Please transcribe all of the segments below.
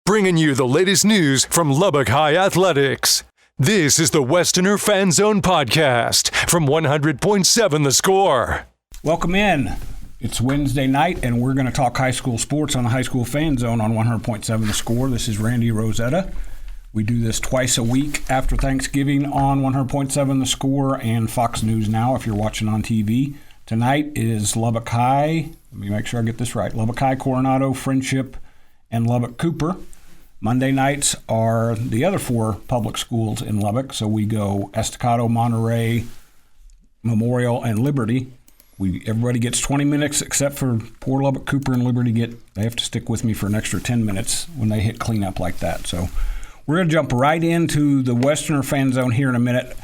bringing you the latest news from Lubbock High Athletics. This is the Westerner Fan Zone podcast from 100.7 The Score. Welcome in. It's Wednesday night, and we're going to talk high school sports on the High School Fan Zone on 100.7 The Score. This is Randy Rosetta. We do this twice a week after Thanksgiving on 100.7 The Score and Fox News Now if you're watching on TV. Tonight is Lubbock High. Let me make sure I get this right. Lubbock High, Coronado, Friendship, and Lubbock Cooper. Monday nights are the other four public schools in Lubbock. So we go Estacado, Monterey, Memorial, and Liberty. Everybody gets 20 minutes except for poor Lubbock Cooper and Liberty they have to stick with me for an extra 10 minutes when they hit cleanup like that. So we're going to jump right into the Westerner Fan Zone here in a minute.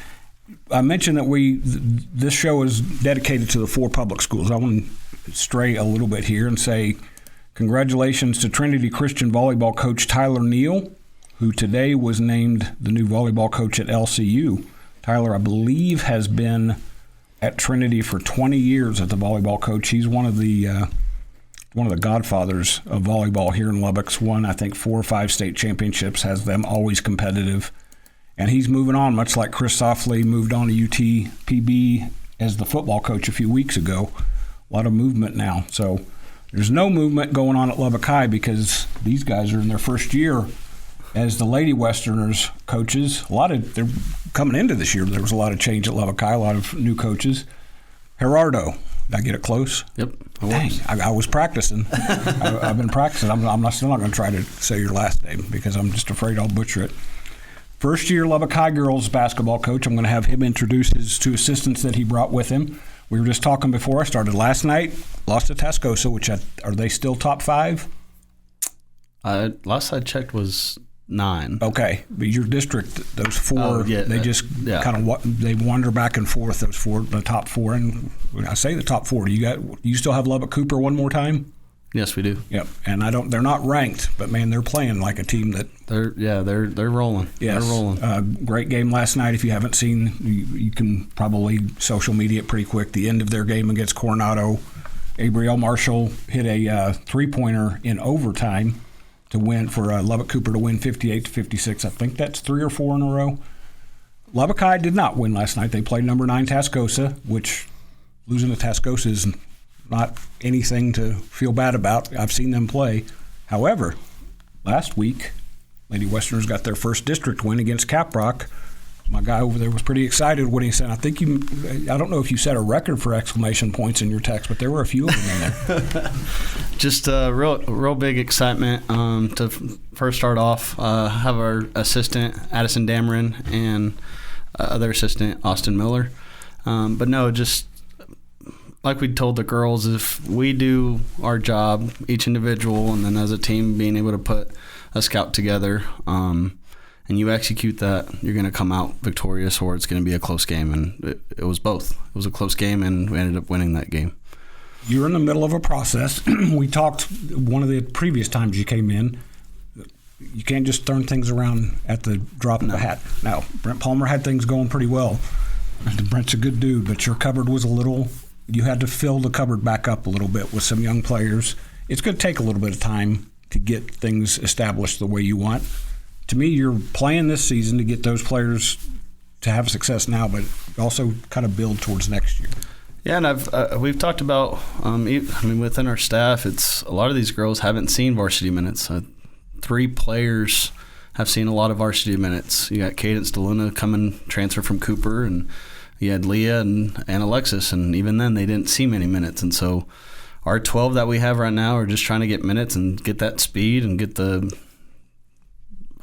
I mentioned that this show is dedicated to the four public schools. I want to stray a little bit here and say congratulations to Trinity Christian volleyball coach Tyler Neal, who today was named the new volleyball coach at LCU. Tyler, I believe, has been at Trinity for 20 years as the volleyball coach. He's one of the godfathers of volleyball here in Lubbock's won, I think, 4 or 5 state championships, has them always competitive. And he's moving on, much like Chris Softly moved on to UTPB as the football coach a few weeks ago. A lot of movement now. So there's no movement going on at Lubbock High because these guys are in their first year as the Lady Westerners coaches. They're coming into this year. There was a lot of change at Lubbock High, a lot of new coaches. Gerardo, did I get it close? Yep. Dang, I was practicing. I've been practicing. I'm still not going to try to say your last name because I'm just afraid I'll butcher it. First year Lubbock High girls basketball coach. I'm going to have him introduce his 2 assistants that he brought with him. We were just talking before I started. Last night, lost to Tascosa, which are they still top 5? Last I checked was 9. Okay, but your district, those 4, they wander back and forth. Those 4, the top 4, and when I say the top 4, do you still have Lubbock Cooper one more time? Yes, we do. Yep, and they're not ranked, but man, they're playing like a team that they're rolling. Yes, they're rolling. Great game last night. If you haven't seen, you can probably social media it pretty quick. The end of their game against Coronado, Abrielle Marshall hit a 3-pointer in overtime to win for Lubbock Cooper to win 58-56. I think that's 3 or 4 in a row. Lubbock High did not win last night. They played number 9 Tascosa, which losing to Tascosa is not anything to feel bad about. I've seen them play. However, last week, Lady Westerners got their first district win against Caprock. My guy over there was pretty excited when he said, I don't know if you set a record for exclamation points in your text, but there were a few of them in there. Just a real big excitement to first start off, have our assistant, Addy Damron, and other assistant, Austin Miller. But no, just like we told the girls, if we do our job, each individual, and then as a team being able to put a scout together, and you execute that, you're going to come out victorious, or it's going to be a close game. And it was both. It was a close game, and we ended up winning that game. You're in the middle of a process. We talked one of the previous times you came in. You can't just turn things around at the drop of a hat. Now, Brent Palmer had things going pretty well. Brent's a good dude, but your cupboard was you had to fill the cupboard back up a little bit with some young players. It's going to take a little bit of time to get things established the way you want. To me, you're playing this season to get those players to have success now, but also kind of build towards next year. Yeah, and we've talked about, within our staff, it's a lot of these girls haven't seen varsity minutes. 3 players have seen a lot of varsity minutes. You got Cadence DeLuna coming, transfer from Cooper, and you had Leah and Alexis, and even then they didn't see many minutes. And so our 12 that we have right now are just trying to get minutes and get that speed and get the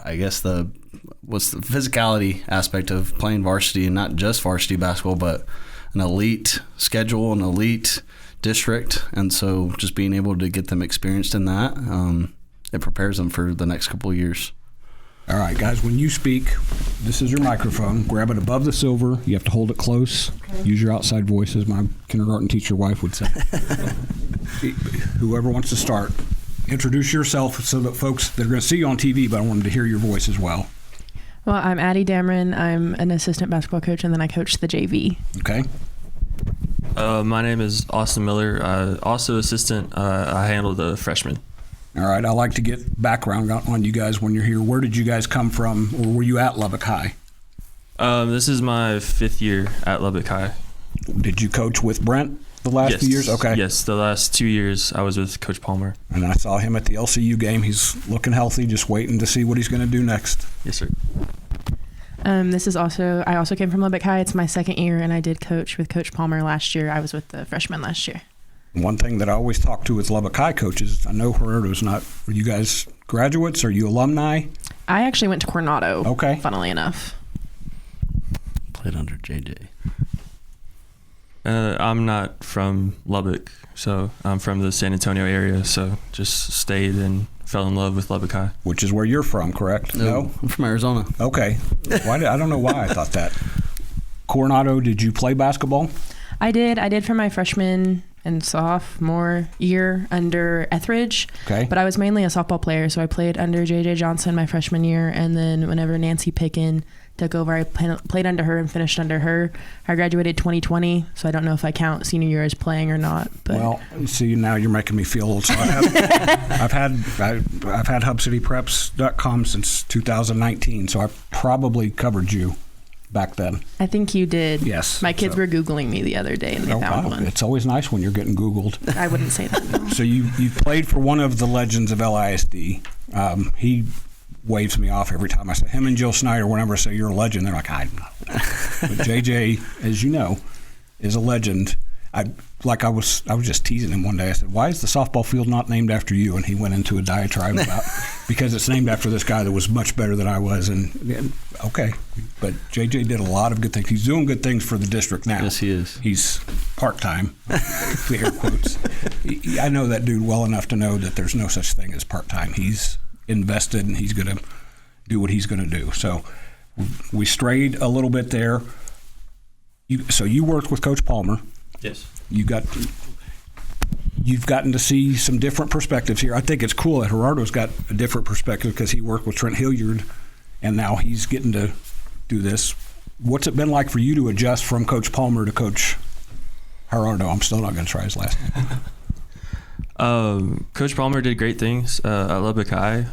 physicality aspect of playing varsity, and not just varsity basketball, but an elite schedule, an elite district. And so just being able to get them experienced in that, it prepares them for the next couple of years. All right, guys, when you speak, this is your microphone. Grab it above the silver. You have to hold it close. Okay. Use your outside voice, as my kindergarten teacher wife would say. Whoever wants to start, introduce yourself so that folks, they're going to see you on TV, but I want them to hear your voice as well. Well, I'm Addy Damron. I'm an assistant basketball coach, and then I coach the JV. Okay. My name is Austin Miller. Also assistant. I handle the freshmen. All right, I like to get background on you guys when you're here. Where did you guys come from, or were you at Lubbock High? This is my 5th year at Lubbock High. Did you coach with Brent the last few years? Okay. Yes, the last 2 years I was with Coach Palmer. And I saw him at the LCU game. He's looking healthy, just waiting to see what he's going to do next. Yes, sir. I also came from Lubbock High. It's my 2nd year, and I did coach with Coach Palmer last year. I was with the freshmen last year. One thing that I always talk to with Lubbock High coaches, I know Gerardo's not. Are you guys graduates? Are you alumni? I actually went to Coronado. Okay. Funnily enough. Played under JJ. I'm not from Lubbock, so I'm from the San Antonio area, so just stayed and fell in love with Lubbock High. Which is where you're from, correct? No? I'm from Arizona. Okay. I don't know why I thought that. Coronado, did you play basketball? I did for my freshman and sophomore year under Etheridge. Okay. But I was mainly a softball player, so I played under JJ Johnson my freshman year, and then whenever Nancy Pickin took over, I played under her and finished under her. I graduated 2020, so I don't know if I count senior year as playing or not. But. Well, see, now you're making me feel old. So I've had HubCityPreps.com since 2019, so I probably covered you back then. I think you did. Yes. My kids were Googling me the other day, and they found one. It's always nice when you're getting Googled. I wouldn't say that. No. So you played for one of the legends of LISD. He waves me off every time I say him and Jill Snyder. Whenever I say you're a legend, they're like, I'm not. But JJ, as you know, is a legend. I was just teasing him one day. I said, "Why is the softball field not named after you?" And he went into a diatribe about because it's named after this guy that was much better than I was. And okay, but JJ did a lot of good things. He's doing good things for the district now. Yes, he is. He's part-time, the air quotes. I know that dude well enough to know that there's no such thing as part-time. He's invested, and he's going to do what he's going to do. So we strayed a little bit there. So you worked with Coach Palmer. Yes. You've gotten to see some different perspectives here. I think it's cool that Gerardo's got a different perspective because he worked with Trent Hilliard, and now he's getting to do this. What's it been like for you to adjust from Coach Palmer to Coach Gerardo? I'm still not going to try his last name. Coach Palmer did great things at Lubbock High.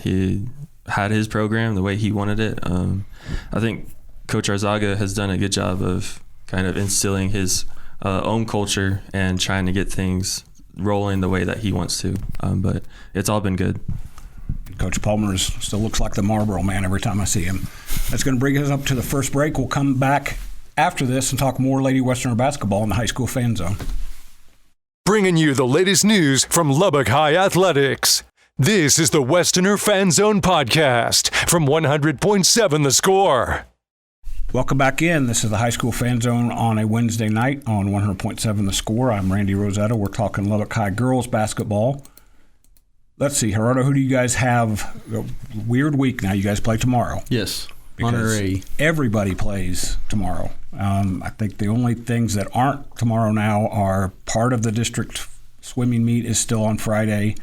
He had his program the way he wanted it. I think Coach Arzaga has done a good job of kind of instilling his own culture and trying to get things rolling the way that he wants to. But it's all been good. Coach Palmer still looks like the Marlboro man every time I see him. That's going to bring us up to the first break. We'll come back after this and talk more Lady Westerner basketball in the high school fan zone. Bringing you the latest news from Lubbock High Athletics. This is the Westerner Fan Zone Podcast from 100.7 The Score. Welcome back in. This is the High School Fan Zone on a Wednesday night on 100.7 The Score. I'm Randy Rosetta. We're talking Lubbock High girls basketball. Let's see, Gerardo, who do you guys have? A weird week now. You guys play tomorrow. Yes. Because Monterey. everybody plays tomorrow. I think the only things that aren't tomorrow now are part of the district swimming meet is still on Friday.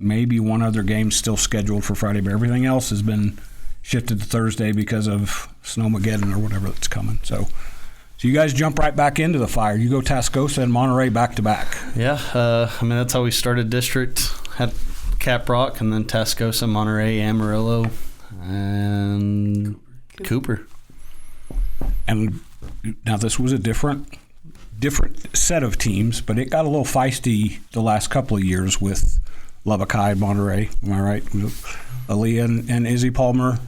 Maybe one other game still scheduled for Friday, but everything else has been shifted to Thursday because of Snowmageddon or whatever that's coming. So you guys jump right back into the fire. You go Tascosa and Monterey back to back. Yeah, that's how we started district. Had Caprock and then Tascosa, Monterey, Amarillo, and Cooper. And now this was a different set of teams, but it got a little feisty the last couple of years with Lubbock High, Monterey. Am I right? Aaliyah and Izzy Palmer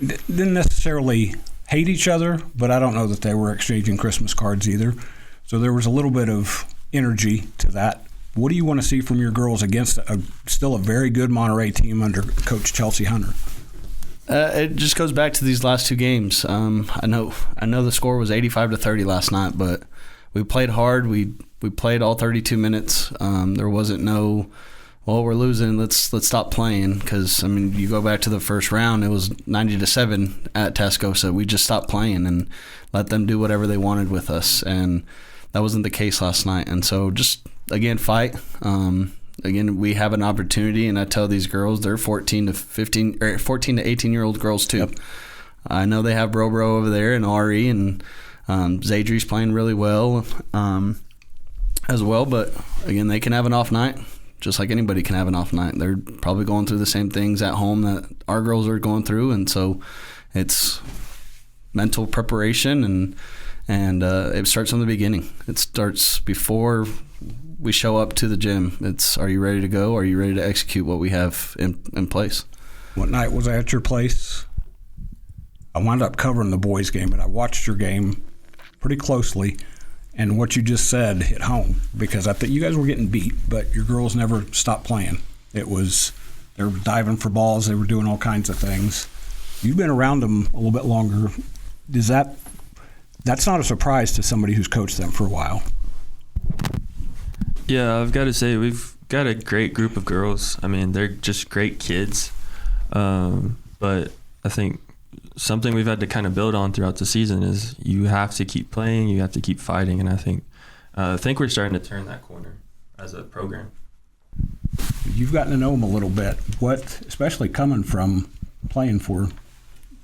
didn't necessarily hate each other, but I don't know that they were exchanging Christmas cards either. So there was a little bit of energy to that. What do you want to see from your girls against still a very good Monterey team under Coach Chelsea Hunter? It just goes back to these last two games. I know the score was 85-30 last night, but we played hard. We played all 32 minutes. There wasn't no, well, we're losing, let's stop playing, because you go back to the first round, it was 90-7 at Tascosa. We just stopped playing and let them do whatever they wanted with us, and that wasn't the case last night. And so just again, fight. Again, we have an opportunity, and I tell these girls, they're 14 to 18-year-old girls too. Yep. I know they have Bro over there and Ari, and Zadri's playing really well as well. But again, they can have an off night. just like anybody can have an off night. They're probably going through the same things at home that our girls are going through, and so it's mental preparation, and it starts from the beginning. It starts before we show up to the gym. It's, are you ready to go? Are you ready to execute what we have in place? What night was I at your place? I wound up covering the boys' game, but I watched your game pretty closely. And what you just said hit home, because I think you guys were getting beat, but your girls never stopped playing. They were diving for balls. They were doing all kinds of things. You've been around them a little bit longer. That's not a surprise to somebody who's coached them for a while. Yeah, I've got to say we've got a great group of girls. I mean, they're just great kids. But I think something we've had to kind of build on throughout the season is you have to keep playing, you have to keep fighting, and I think we're starting to turn that corner as a program. You've gotten to know them a little bit. What, especially coming from playing for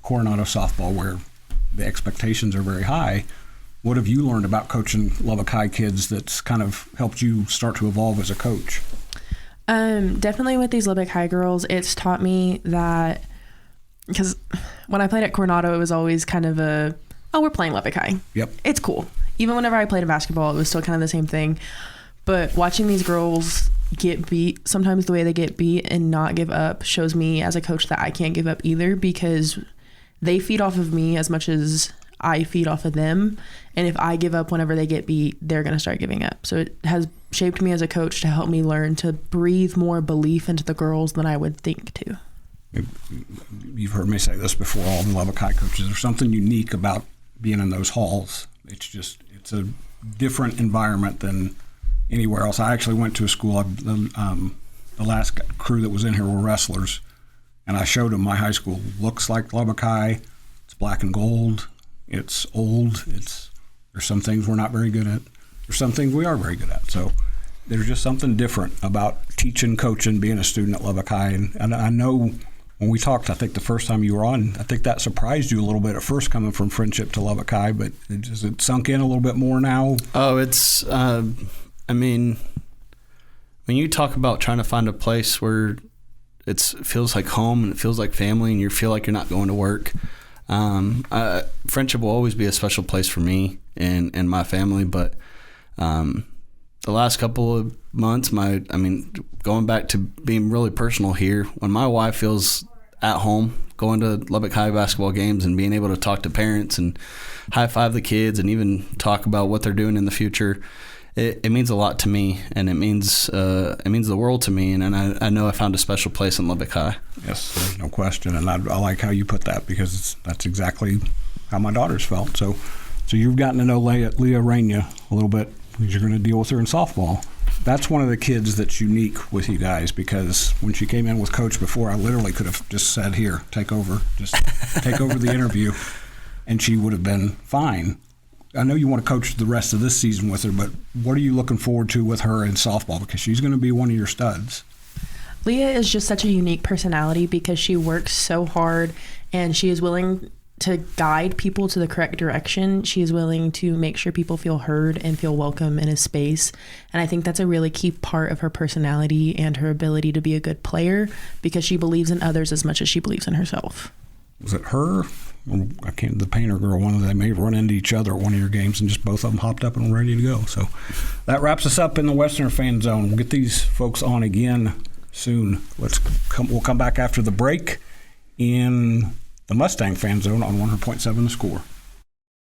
Coronado softball, where the expectations are very high, what have you learned about coaching Lubbock High kids that's kind of helped you start to evolve as a coach? Definitely with these Lubbock High girls, it's taught me that, because when I played at Coronado, it was always kind of we're playing Lubbock High. Yep. It's cool. Even whenever I played in basketball, it was still kind of the same thing. But watching these girls get beat, sometimes the way they get beat and not give up shows me as a coach that I can't give up either, because they feed off of me as much as I feed off of them. And if I give up whenever they get beat, they're going to start giving up. So it has shaped me as a coach to help me learn to breathe more belief into the girls than I would think to. You've heard me say this before, all the Lubbock High coaches. There's something unique about being in those halls. It's a different environment than anywhere else. I actually went to a school, the last crew that was in here were wrestlers, and I showed them my high school. Looks like Lubbock High. It's black and gold. It's old. There's some things we're not very good at. There's some things we are very good at. So there's just something different about teaching, coaching, being a student at Lubbock High. And I know when we talked, I think the first time you were on, I think that surprised you a little bit at first coming from Friendship to Lubbock High, but it sunk in a little bit more now? Oh, it's, I mean, when you talk about trying to find a place where it feels like home and it feels like family and you feel like you're not going to work, Friendship will always be a special place for me and my family. But the last couple of months, going back to being really personal here, when my wife feels at home going to Lubbock High basketball games and being able to talk to parents and high five the kids and even talk about what they're doing in the future, it means a lot to me, and it means the world to me, and I know I found a special place in Lubbock High. Yes, there's no question, and I like how you put that, because that's exactly how my daughters felt. So you've gotten to know Leah Raina a little bit, because you're going to deal with her in softball. That's one of the kids that's unique with you guys, because when she came in with Coach before, I literally could have just said, here, take over the interview, and she would have been fine. I know you want to coach the rest of this season with her, but what are you looking forward to with her in softball? Because she's going to be one of your studs. Leah is just such a unique personality, because she works so hard and she is willing to guide people to the correct direction. She is willing to make sure people feel heard and feel welcome in a space. And I think that's a really key part of her personality and her ability to be a good player, because she believes in others as much as she believes in herself. Was it her? The painter girl, they may run into each other at one of your games, and just both of them hopped up and were ready to go. So that wraps us up in the Westerner Fan Zone. We'll get these folks on again soon. We'll come back after the break in the Mustang Fan Zone on 100.7 The Score.